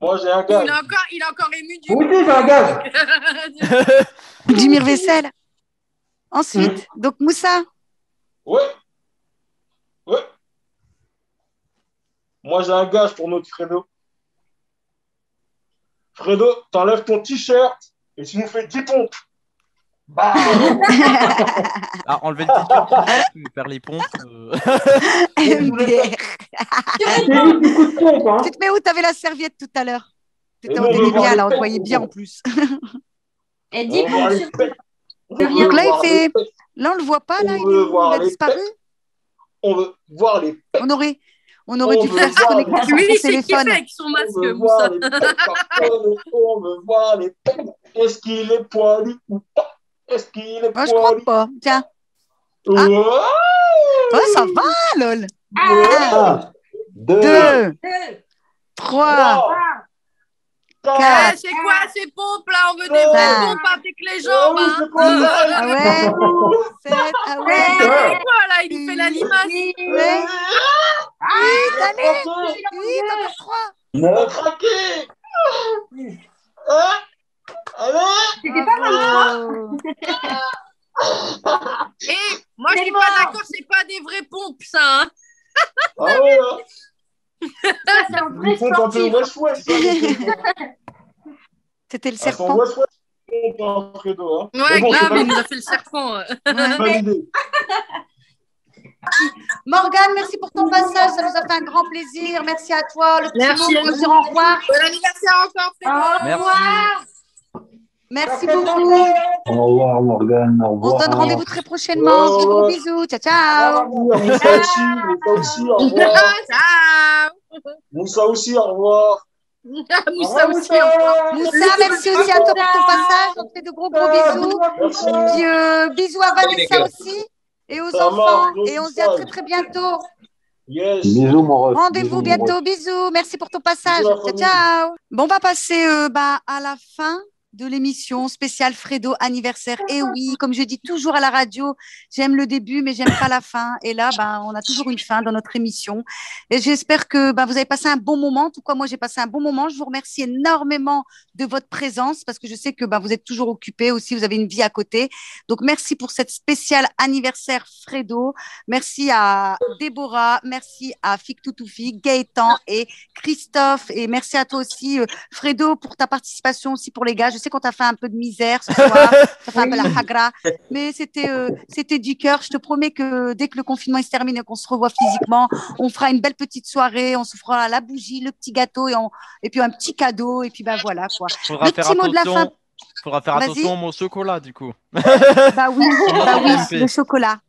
Moi, j'ai un Il gars. est encore ému du Oui, c'est un gaz. Du mire-vaisselle. Ensuite, donc Moussa. Ouais. Ouais. Moi, j'ai un gage pour notre Fredo. Fredo, t'enlèves ton t-shirt et tu nous fais 10 pompes. Bah. Ah, enlever le t-shirt, faire les pompes. MDR. C'est du coup de pompe, hein. Tu te mets où? T'avais la serviette tout à l'heure. Et T'étais nous, au on veut début voir bien, les là, on te pecs. voyait bien en plus. Et On dis veut voir les sur pecs. On rien. veut Donc là, il voir les fait. pecs. Là, on le voit pas, là, On il est veut où? voir Il a les disparu. pecs. On veut voir les pecs. On aurait dû veut faire se voir connecter sur Lui, son il s'est kiffé téléphone. avec son On masque, veut Moussa. voir les pecs. On veut voir les pecs. Est-ce qu'il est poilu ou pas? Est-ce qu'il est Moi, je crois poilu? pas. Tiens. Ouais. Ouais, ça va, lol. Un, deux, 2, 3, 3, 4. Eh, c'est quoi ces pompes là? On veut des vraies Cinq. pompes avec les jambes. Hein. Ah ouais. 7. Ah ouais. C'est quoi là? Il nous fait la limace. Ouais. 8, allez. 8, encore 3. On craqué. Hein? Allez. C'était pas mal. Et moi, je suis pas d'accord, c'est pas des vraies pompes, ça. Hein. Ah ouais, hein. Ça, c'est un vrai Ils font un peu sportif. West West. C'était le Elles sont serpent. West West. content, Fredo. Hein. Ouais, bon, grave, c'est il nous a fait le serpent. validé. Morgane, merci pour ton passage. Ça nous a fait un grand plaisir. Merci à toi. Le petit Merci mot à pour vous. dire au revoir. Bon anniversaire encore, Fredo. Merci. Merci beaucoup. Au revoir, Morgane. Au On se donne revoir. rendez-vous très prochainement. De gros bisous. Ciao, ciao. Moussa aussi, au revoir. Ciao. Moussa aussi, au revoir. Moussa aussi, au revoir. Moussa, merci aussi à toi pour ton passage. On te fait de gros bisous. Merci. Puis, bisous à Salut, les Vanessa gars. aussi et aux Ça enfants. marche, gros Et on se dit à très message. très bientôt. Yes. Bisous, mon ref. Rendez-vous Bisous, mon ref. bientôt. Bisous. Merci pour ton passage. Bisous, la Ciao, famille. ciao. Bon, on va passer à la fin de l'émission spéciale Fredo anniversaire. Et oui, comme je dis toujours à la radio, j'aime le début, mais j'aime pas la fin. Et là, on a toujours une fin dans notre émission. Et j'espère que vous avez passé un bon moment. En tout cas, moi, j'ai passé un bon moment. Je vous remercie énormément de votre présence parce que je sais que vous êtes toujours occupés aussi. Vous avez une vie à côté. Donc, merci pour cette spéciale anniversaire Fredo. Merci à Déborah. Merci à Fiktoutoufi, Gaëtan et Christophe. Et merci à toi aussi, Fredo, pour ta participation aussi pour les gars. Je sais qu'on t'a fait un peu de misère ce soir, ça fait un peu la hagra, mais c'était du cœur. Je te promets que dès que le confinement se termine et qu'on se revoit physiquement, on fera une belle petite soirée, on se fera la bougie, le petit gâteau et puis un petit cadeau et puis voilà quoi. Faudra Le faire petit mot de la fin. Faudra faire Vas-y. attention au mot chocolat du coup. Bah oui, TMP. le chocolat.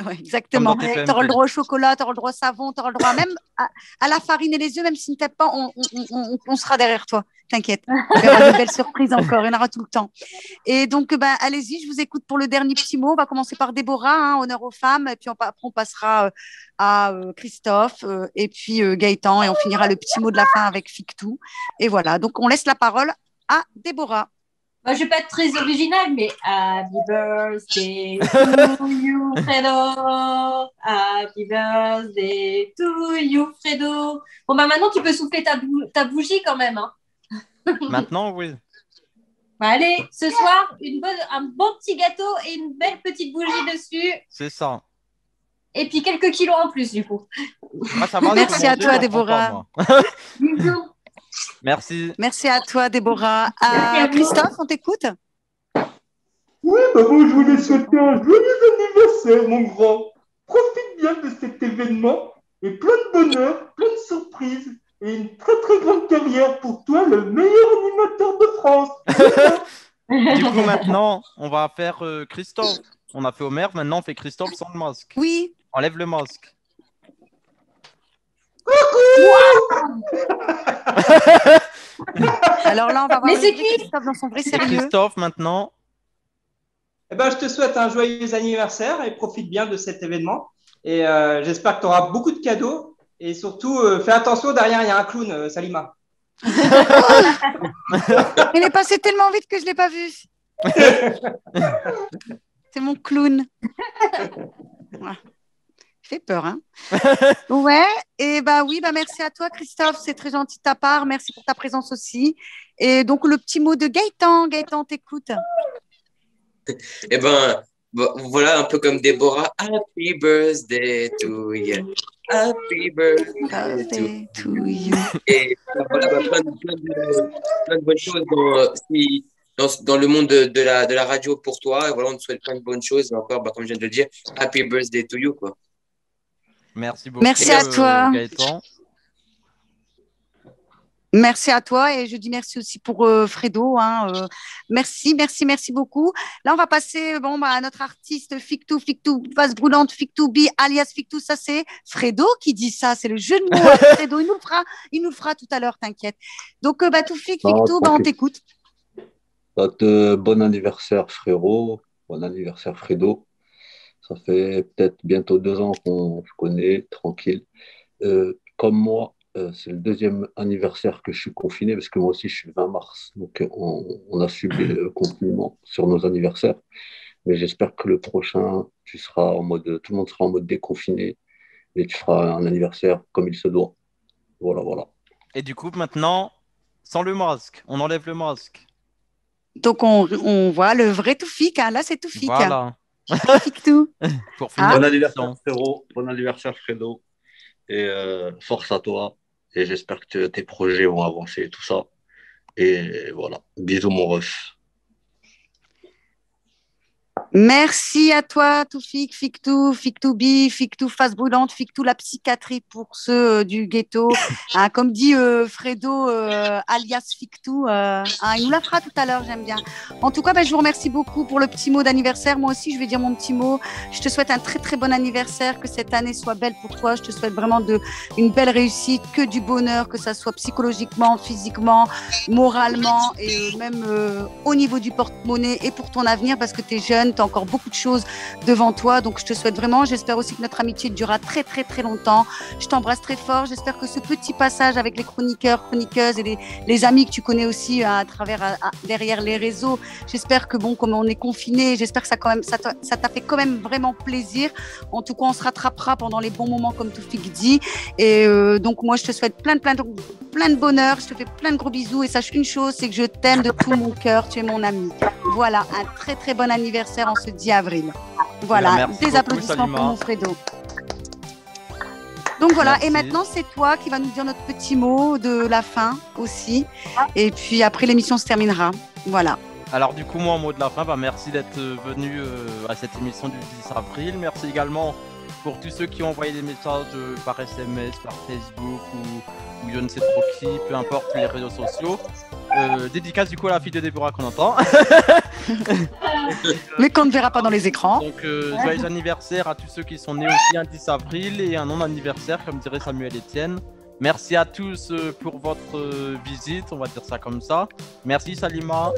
Ouais, exactement. Comme dans TPMP. Tu auras le droit au chocolat, tu auras le droit au savon, tu auras le droit même à la farine et les œufs, même si ne t'aimes pas, on sera derrière toi. T'inquiète. Il y aura de belles surprises encore, il y en aura tout le temps. Et donc, allez-y, je vous écoute pour le dernier petit mot. On va commencer par Déborah, honneur aux femmes, et puis après on passera à Christophe, et puis Gaëtan, et on finira le petit mot de la fin avec Fictou. Et voilà, donc on laisse la parole à Déborah. Moi, je vais pas être très originale, mais Happy birthday to you, Fredo. Happy birthday to you, Fredo. Bon, maintenant, tu peux souffler ta bougie quand même. Hein. Maintenant, oui. Allez, ce soir, un bon petit gâteau et une belle petite bougie dessus. C'est ça. Et puis quelques kilos en plus, du coup. Ah, ça va, Merci à toi, Déborah. Bisous. Merci. Merci à toi, Déborah. Christophe, on t'écoute? Oui, moi, je voulais souhaiter un joyeux anniversaire, mon grand. Profite bien de cet événement et plein de bonheur, plein de surprises et une très très grande carrière pour toi, le meilleur animateur de France. Du coup, maintenant, on va faire Christophe. On a fait Homer, maintenant on fait Christophe sans le masque. Oui. Enlève le masque. Alors là, on va voir Mais c'est le vrai qui Christophe dans son vrai C'est sérieux. Christophe maintenant. Eh ben, je te souhaite un joyeux anniversaire et profite bien de cet événement. Et j'espère que tu auras beaucoup de cadeaux. Et surtout, fais attention, derrière, il y a un clown, Salima. Il est passé tellement vite que je ne l'ai pas vu. C'est mon clown. Ouais. Il fait peur, hein. Ouais, et oui, merci à toi, Christophe. C'est très gentil de ta part. Merci pour ta présence aussi. Et donc, le petit mot de Gaëtan. Gaëtan, t'écoute. Eh ben, voilà, un peu comme Déborah. Happy birthday to you. Happy birthday to you. Et voilà, plein de bonnes choses dans le monde de la radio pour toi. Et voilà, on te souhaite plein de bonnes choses. Et encore, comme je viens de le dire, happy birthday to you, quoi. Merci beaucoup. Merci à toi. Gaëtan. Merci à toi et je dis merci aussi pour Fredo. Merci beaucoup. Là, on va passer à notre artiste Fictou, vase brûlante, Fictou B, alias Fictou. Ça, c'est Fredo qui dit ça. C'est le jeu de mots. Fredo, il nous le fera tout à l'heure, t'inquiète. Donc, Fictou, on t'écoute. Bon anniversaire, frérot. Bon anniversaire, Fredo. Ça fait peut-être bientôt 2 ans qu'on se connaît, tranquille. Comme moi, c'est le 2e anniversaire que je suis confiné, parce que moi aussi, je suis 20 mars. Donc, on a subi le confinement sur nos anniversaires. Mais j'espère que le prochain, tout le monde sera en mode déconfiné et tu feras un anniversaire comme il se doit. Voilà. Et du coup, maintenant, sans le masque, on enlève le masque. Donc, on voit le vrai Toufik. Là, c'est Toufik. Voilà. Fictou. Pour finir. Bon anniversaire, frérot. Bon anniversaire, Fredo. Et force à toi. Et j'espère que tes projets vont avancer et tout ça. Et voilà. Bisous, mon ref. Merci à toi, Toufik, Fictou-Bi, Fictou Face Brûlante, Fictou la psychiatrie pour ceux du ghetto. Hein, comme dit Fredo, alias Fictou, il nous la fera tout à l'heure, j'aime bien. En tout cas, je vous remercie beaucoup pour le petit mot d'anniversaire. Moi aussi, je vais dire mon petit mot. Je te souhaite un très très bon anniversaire, que cette année soit belle pour toi. Je te souhaite vraiment une belle réussite, que du bonheur, que ça soit psychologiquement, physiquement, moralement et même au niveau du porte-monnaie et pour ton avenir parce que tu es jeune, tu as encore beaucoup de choses devant toi. Donc, je te souhaite vraiment. J'espère aussi que notre amitié durera très, très, très longtemps. Je t'embrasse très fort. J'espère que ce petit passage avec les chroniqueurs, chroniqueuses et les amis que tu connais aussi à travers, derrière les réseaux, j'espère que, comme on est confiné, j'espère que ça t'a fait quand même vraiment plaisir. En tout cas, on se rattrapera pendant les bons moments, comme Toufik dit. Et donc, moi, je te souhaite plein de bonheur. Je te fais plein de gros bisous. Et sache une chose, c'est que je t'aime de tout mon cœur. Tu es mon ami. Voilà, un très, très bon anniversaire en ce 10 avril. Voilà, des applaudissements pour mon Fredo. Donc voilà, merci. Et maintenant, c'est toi qui vas nous dire notre petit mot de la fin aussi. Et puis après, l'émission se terminera. Voilà. Alors du coup, moi, en mot de la fin, merci d'être venu à cette émission du 10 avril. Merci également pour tous ceux qui ont envoyé des messages par SMS, par Facebook ou je ne sais trop qui, peu importe, les réseaux sociaux. Dédicace du coup à la fille de Déborah qu'on entend. Mais qu'on ne verra pas dans les écrans. Donc joyeux anniversaire à tous ceux qui sont nés aussi un 10 avril et un non-anniversaire, comme dirait Samuel Etienne. Merci à tous pour votre visite, on va dire ça comme ça. Merci Salima.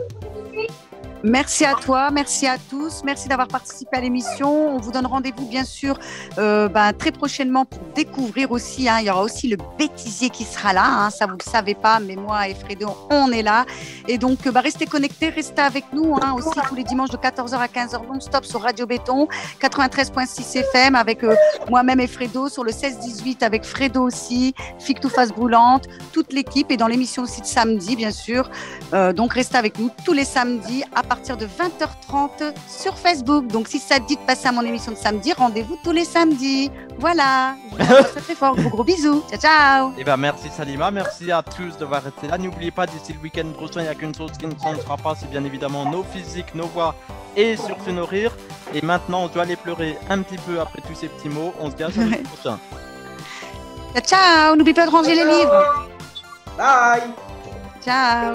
Merci à toi, merci à tous, merci d'avoir participé à l'émission. On vous donne rendez-vous bien sûr très prochainement pour découvrir aussi, il y aura aussi le bêtisier qui sera là, ça vous le savez pas, mais moi et Fredo, on est là. Et donc restez connectés, restez avec nous aussi tous les dimanches de 14h à 15h non-stop sur Radio Béton, 93.6 FM avec moi-même et Fredo, sur le 16-18 avec Fredo aussi, Fictou Face Brûlante, toute l'équipe et dans l'émission aussi de samedi bien sûr. Donc restez avec nous tous les samedis à partir de 20h30 sur Facebook. Donc, si ça te dit de passer à mon émission de samedi, rendez-vous tous les samedis. Voilà. Je vous embrasse très fort. Gros bisous. Ciao, ciao. Et merci Salima. Merci à tous d'avoir été là. N'oubliez pas, d'ici le week-end prochain, il n'y a qu'une chose qui ne changera pas. C'est bien évidemment nos physiques, nos voix et surtout nos rires. Et maintenant, on doit aller pleurer un petit peu après tous ces petits mots. On se dit à samedi prochain. Ciao, ciao. N'oublie pas de ranger les livres. Bye. Ciao.